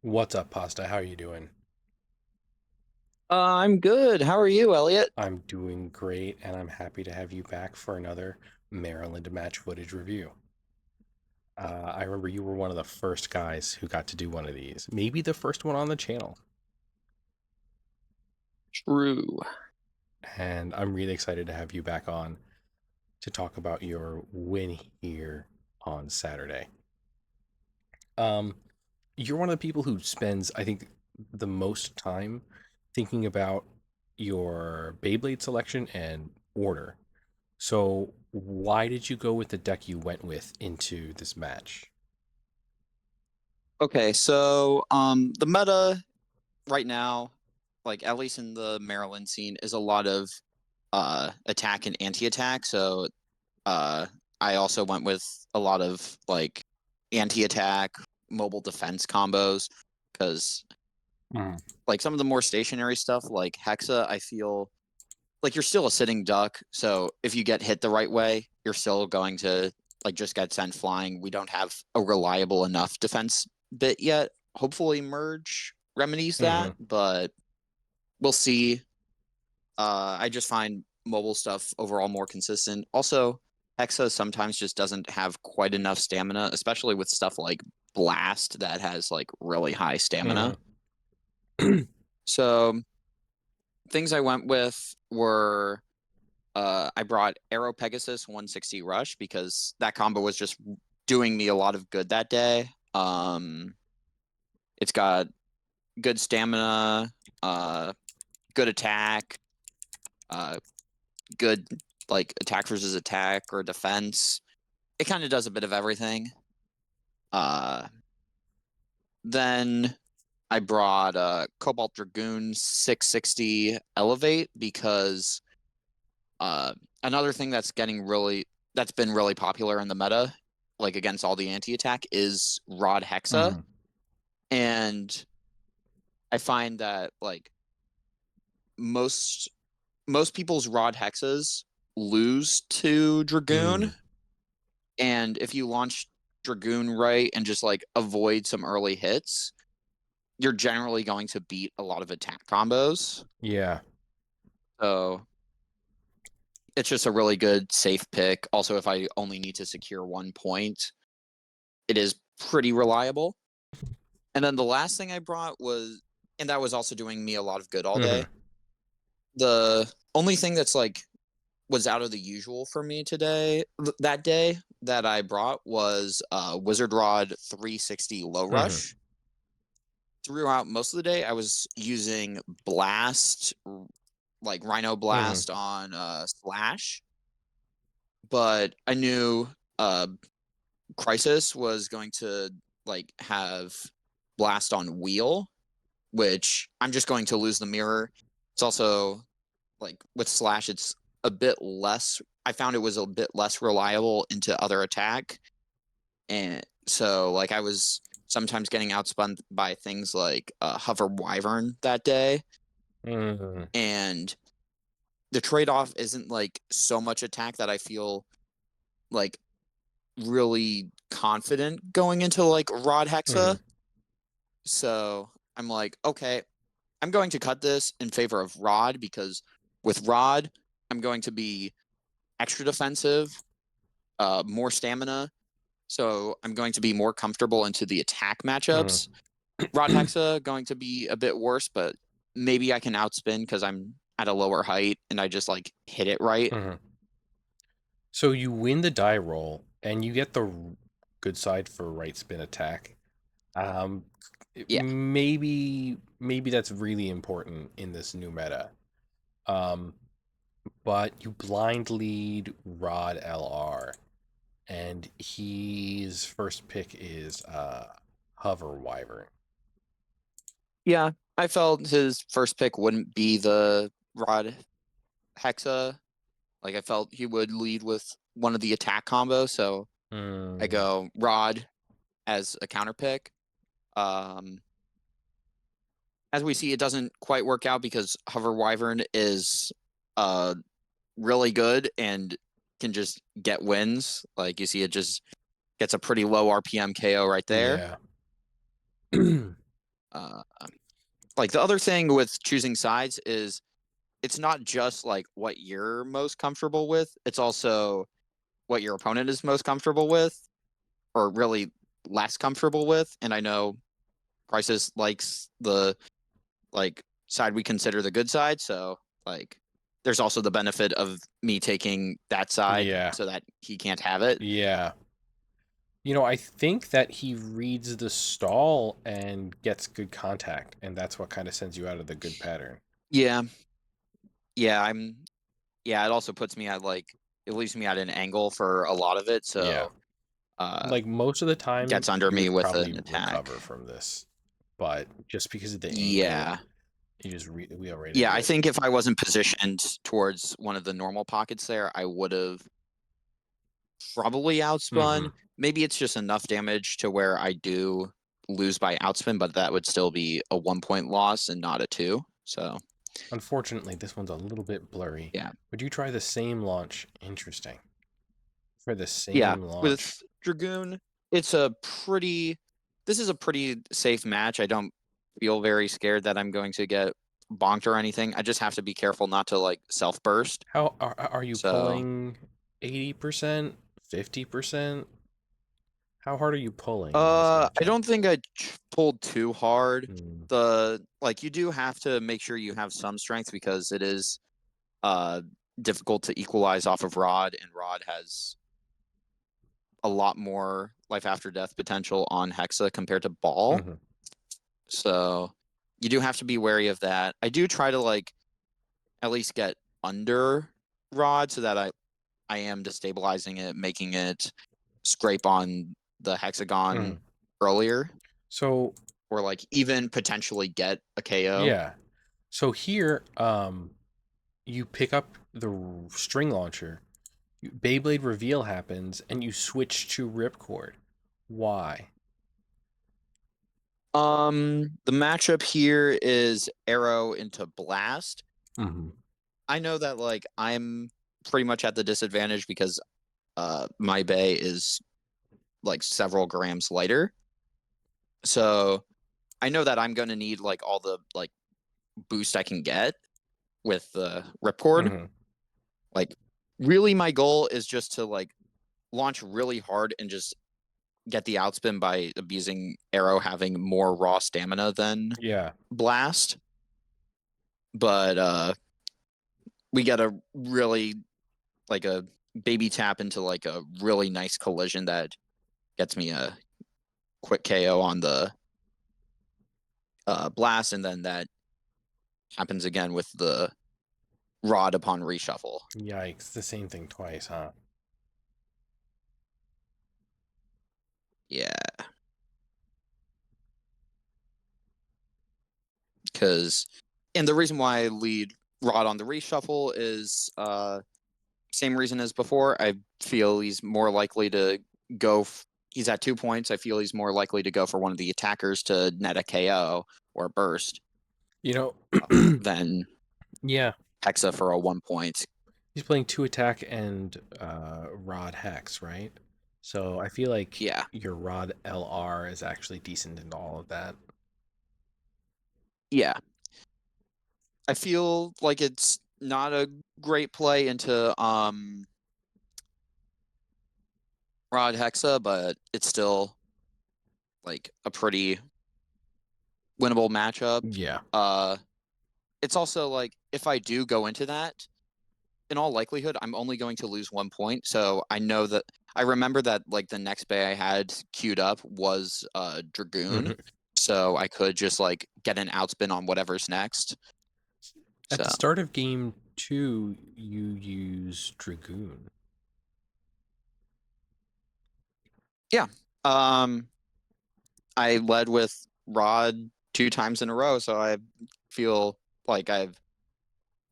What's up, Pasta? How are you doing? I'm good. How are you, Elliot? I'm doing great, and I'm happy to have you back for another Maryland match footage review. I remember you were one of the first guys who got to do one of these, maybe the first one on the channel, True. and I'm really excited to have you back on to talk about your win here on Saturday. Um, you're one of the people who spends, I think, the most time thinking about your Beyblade selection and order. So, why did you go with the deck you went with into this match? Okay, so the meta right now, like at least in the Maryland scene, is a lot of attack and anti-attack. So uh I also went with a lot of like anti-attack, mobile defense combos because Mm. like some of the more stationary stuff like Hexa, I feel like you're still a sitting duck. So if you get hit the right way, you're still going to like just get sent flying. We don't have a reliable enough defense bit yet. Hopefully, Merge remedies Hmm. that, but we'll see. I just find mobile stuff overall more consistent. Also, Hexa sometimes just doesn't have quite enough stamina, especially with stuff like Blast that has like really high Hmm. stamina. So things I went with were I brought Arrow Pegasus 160 Rush because that combo was just doing me a lot of good that day. It's got good stamina, good attack, uh, good like attack versus attack or defense. It kind of does a bit of everything. Uh, then I brought Cobalt Dragoon 660 Elevate because Uh, another thing that's been really popular in the meta, like against all the anti-attack, is Rod Hexa, Hmm. and I find that like most most people's Rod Hexas lose to Mm. Dragoon, and if you launch Dragoon right and just like avoid some early hits, you're generally going to beat a lot of attack combos. Yeah. So it's just a really good safe pick. Also, if I only need to secure 1 point, it is pretty reliable. And then the last thing I brought was, and that was also doing me a lot of good all Hmm. day. The only thing that's like was out of the usual for me that day that I brought was Wizard Rod 360 Low Hmm. Rush. Throughout most of the day, I was using Blast, like Rhino Hmm. Blast on Slash, but I knew uh, Crisis was going to like have Blast on Wheel, which I'm just going to lose the mirror. It's also like with Slash, it's a bit less. I found it was a bit less reliable into other attack, and so like I was sometimes getting outspun by things like Hover Wyvern that day, Hmm. and the trade off isn't like so much attack that I feel like really confident going into like Rod Hmm. Hexa. So I'm like, okay, I'm going to cut this in favor of Rod because with Rod, I'm going to be extra defensive, more stamina. So I'm going to be more comfortable into the attack matchups. Hmm. Rod Hexa going to be a bit worse, but maybe I can outspin because I'm at a lower height and I just like hit it right. Hmm. So you win the die roll, and you get the good side for right spin attack. Um, Yeah. maybe that's really important in this new meta. Um, but you blind lead Rod LR, and his first pick is Hover Wyvern. Yeah. I felt his first pick wouldn't be the Rod Hexa. Like I felt he would lead with one of the attack combos. So I Mm, go Rod as a counter pick. Um, as we see, it doesn't quite work out because Hover Wyvern is uh really good and can just get wins. Like you see, it just gets a pretty low RPM KO right there. yeah. Uh, like the other thing with choosing sides is it's not just like what you're most comfortable with. It's also what your opponent is most comfortable with, or really less comfortable with. And I know Crisis likes the like side we consider the good side, so like there's also the benefit of me taking that side Yeah. so that he can't have it. Yeah. I think that he reads the stall and gets good contact, and that's what kind of sends you out of the good pattern. Yeah, yeah, yeah. It also puts me at like it leaves me at an angle for a lot of it, Yeah. so uh Like most of the time, gets under you me would with probably an attack. recover from this, but just because of the angle, Yeah, you just wheel right yeah. into I it. think if I wasn't positioned towards one of the normal pockets there, I would have probably Mm-hmm. outspun. Maybe it's just enough damage to where I do lose by outspin, but that would still be a 1 point loss and not a two. So Unfortunately, this one's a little bit blurry. yeah, Would you try the same launch? Interesting. For the yeah. same launch. With Dragoon, it's a pretty. This is a pretty safe match. I don't feel very scared that I'm going to get bonked or anything. I just have to be careful not to like self burst. How are you So pulling 80%, 50%? How hard are you pulling in this I matchup? don't think I pulled too hard. Hmm. The like you do have to make sure you have some strength because it is uh difficult to equalize off of Rod, and Rod has a lot more life after death potential on Hexa compared to Ball. Mm-hmm. So you do have to be wary of that. I do try to like at least get under Rod so that I am destabilizing it, making it scrape on the hexagon Mm. earlier, So or like even potentially get a KO. yeah. So here, you pick up the string launcher. Beyblade reveal happens, and you switch to ripcord. Why? The matchup here is arrow into blast. Mm-hmm. I know that like I'm pretty much at the disadvantage because my bay is like several grams lighter. So I know that I'm gonna need like all the like boost I can get with the ripcord. Mm-hmm. Like really my goal is just to like launch really hard and just get the outspin by abusing arrow having more raw stamina than Yeah. blast. But we got a really like a baby tap into like a really nice collision that gets me a quick KO on the blast, and then that happens again with the rod upon reshuffle. Yikes. The same thing twice, huh? Yeah, because and the reason why I lead rod on the reshuffle is same reason as before. I feel he's more likely to go. He's at 2 points. I feel he's more likely to go for one of the attackers to net a KO or burst You know, than yeah. Hexa for a 1 point. He's playing two attack and rod hex, right? So I feel like Yeah, your rod LR is actually decent in all of that. yeah. I feel like it's not a great play into Rod Hexa, but it's still like a pretty winnable matchup. Yeah. Uh it's also like if I do go into that, in all likelihood, I'm only going to lose 1 point. So I know that I remember that like the next bay I had queued up was Dragoon. Mhm. So I could just like get an outspin on whatever's next. At So the start of game two, you use Dragoon. yeah. Um I led with Rod 2 times in a row, so I feel like I've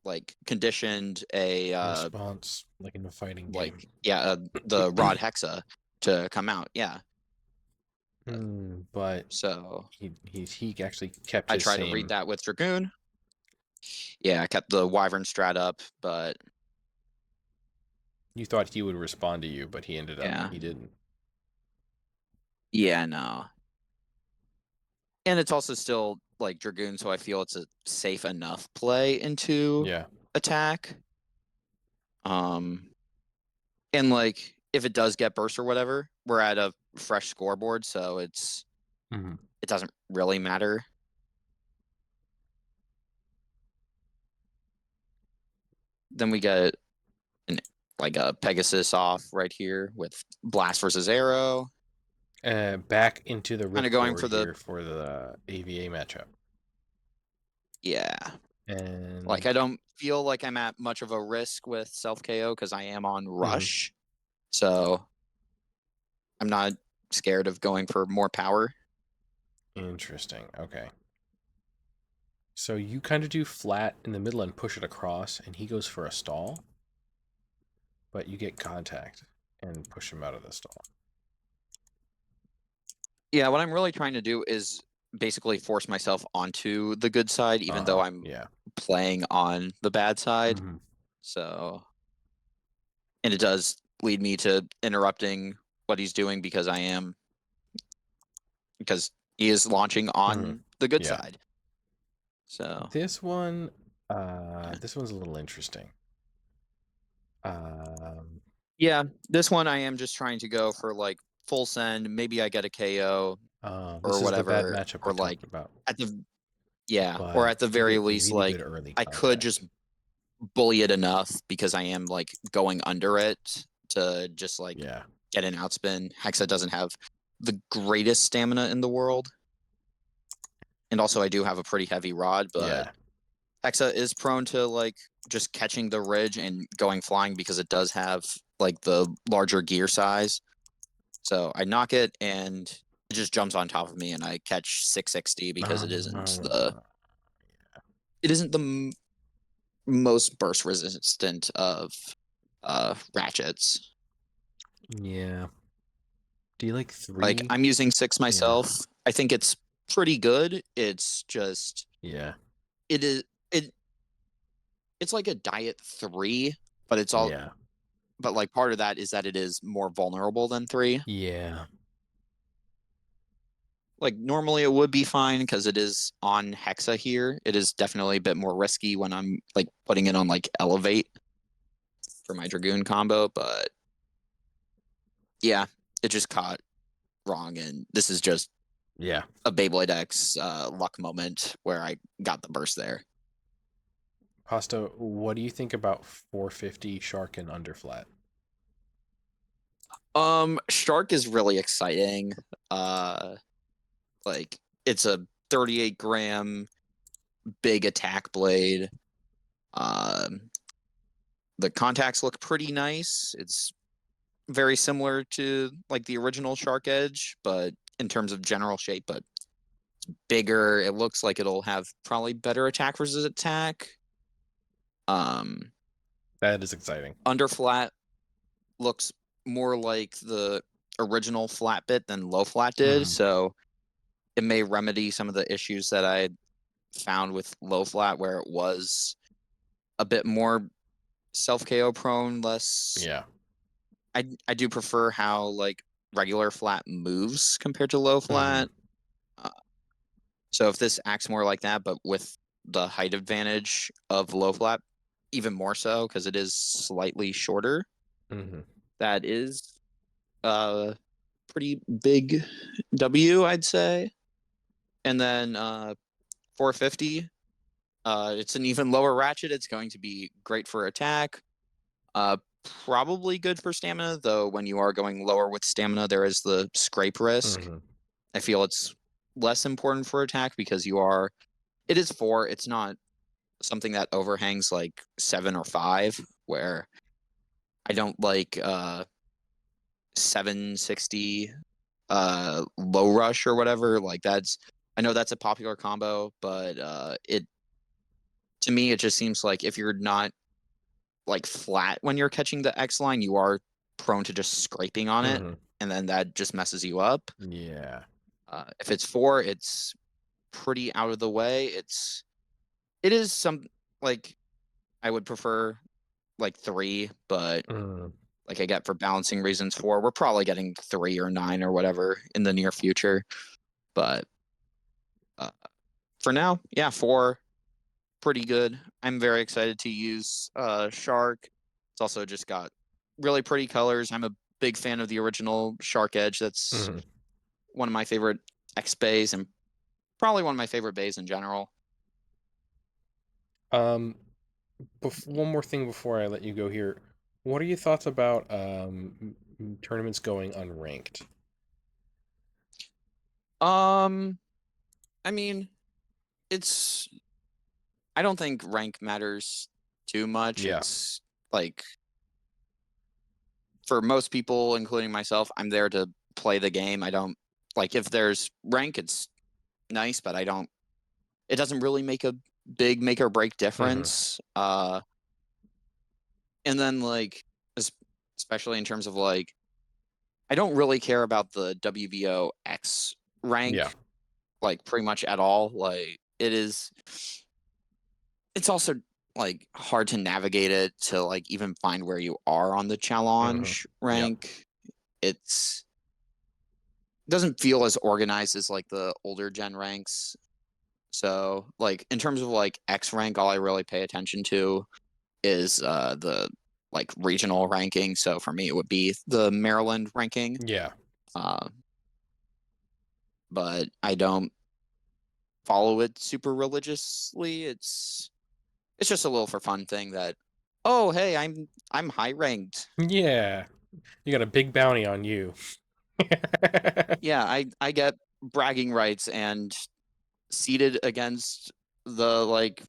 like conditioned a Response, like in a fighting game. the Rod Hexa to come out. Yeah. But So he actually kept I his try to read same. that with Dragoon. Yeah, I kept the Wyvern strat up, but You thought he would respond to you, but he ended up yeah. he didn't. Yeah, no. And it's also still like Dragoon, so I feel it's a safe enough play into Yeah. attack. And like if it does get burst or whatever, we're at a fresh scoreboard, so it doesn't really matter. Then we get like a Pegasus off right here with Blast versus Arrow. Back into the Kind of going ripcord for the here for the AVA matchup. yeah. And Like I don't feel like I'm at much of a risk with self KO because I am on rush. So I'm not scared of going for more power. interesting. Okay. So you kind of do flat in the middle and push it across, and he goes for a stall, but you get contact and push him out of the stall. Yeah, what I'm really trying to do is basically force myself onto the good side, even though I'm playing on the bad side. So, and it does lead me to interrupting what he's doing because he is launching on the good side. So this one, this one's a little interesting. Yeah, this one I am just trying to go for like full send. Maybe I get a KO this or is the bad whatever, matchup or we like talked about. at the or But at the you very get least, really like good early I could contact. just bully it enough because I am like going under it to just like get an outspin. Hexa doesn't have the greatest stamina in the world, and also I do have a pretty heavy rod, but Hexa is prone to like just catching the ridge and going flying because it does have like the larger gear size. So I knock it and it just jumps on top of me and I catch 660 because it isn't the most burst resistant of ratchets. Yeah. Do you like 3? Like I'm using 6 myself. I think it's pretty good. It's just it is it's like a diet 3, but it's all but like part of that is that it is more vulnerable than 3. Yeah. Like normally it would be fine because it is on Hexa here. It is definitely a bit more risky when I'm like putting it on like Elevate for my Dragoon combo, but yeah, it just caught wrong, and this is just a Beyblade X luck moment where I got the burst there. Pasta, what do you think about 450 Shark and Underflat? Shark is really exciting. Like it's a 38 gram big attack blade. The contacts look pretty nice. It's very similar to like the original Shark Edge, but in terms of general shape, but bigger. It looks like it'll have probably better attack versus attack. That is exciting. Underflat looks more like the original flat bit than low flat did, so it may remedy some of the issues that I found with low flat where it was a bit more self KO prone, less. I do prefer how like regular flat moves compared to low flat. So if this acts more like that, but with the height advantage of low flat, even more so because it is slightly shorter, that is a pretty big W, I'd say. And then 450, it's an even lower ratchet. It's going to be great for attack. Probably good for stamina, though when you are going lower with stamina, there is the scrape risk. I feel it's less important for attack because it is 4. It's not something that overhangs like 7 or 5, where I don't like 760 low rush or whatever. Like I know that's a popular combo, but to me it just seems like if you're not like flat when you're catching the X line, you are prone to just scraping on it, and then that just messes you up. If it's 4, it's pretty out of the way. It is some like I would prefer like 3, but like I get for balancing reasons 4. We're probably getting 3 or 9 or whatever in the near future, but for now, yeah, 4 pretty good. I'm very excited to use Shark. It's also just got really pretty colors. I'm a big fan of the original Shark Edge. That's Hmm. one of my favorite X bays and probably one of my favorite bays in general. Um, one more thing before I let you go here. What are your thoughts about tournaments going unranked? Um, I mean, it's I don't think rank matters too much. Yeah. It's like for most people, including myself, I'm there to play the game. I don't like if there's rank, it's nice, but I don't. It doesn't really make a big make or break Hmm. difference. And then like especially in terms of like I don't really care about the WVO X Yeah. rank like pretty much at all. Like it's also like hard to navigate it to like even find where you are on the Hmm. challenge Yep. rank. It's doesn't feel as organized as like the older gen ranks. So like in terms of like X rank, all I really pay attention to is the like regional ranking. So for me, it would be the Maryland ranking. Yeah. Uh, but I don't follow it super religiously. It's just a little for fun thing that oh hey I'm high ranked. Yeah. You got a big bounty on you. Yeah, I get bragging rights and seated against the like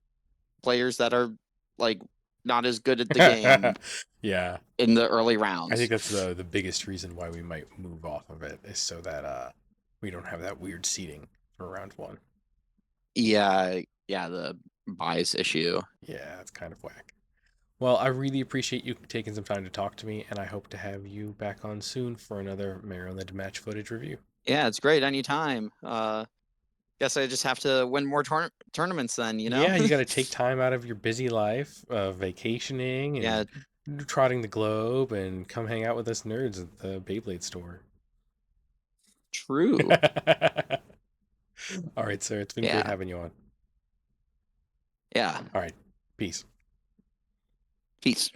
players that are like not as good at the game Yeah. in the early I think rounds. that's the biggest reason why we might move off of it is so that we don't have that weird seating for round one. Yeah, yeah, the bias issue. Yeah, it's kind of whack. Well, I really appreciate you taking some time to talk to me, and I hope to have you back on soon for another Maryland match footage review. Yeah, it's great anytime. Guess I just have to win more tournaments then, you know? Yeah, you got to take time out of your busy life, vacationing Yeah, and trotting the globe, and come hang out with us nerds at the Beyblade store. true. All right, sir. It's been great Yeah. having you on. Yeah. All right. Peace. Peace.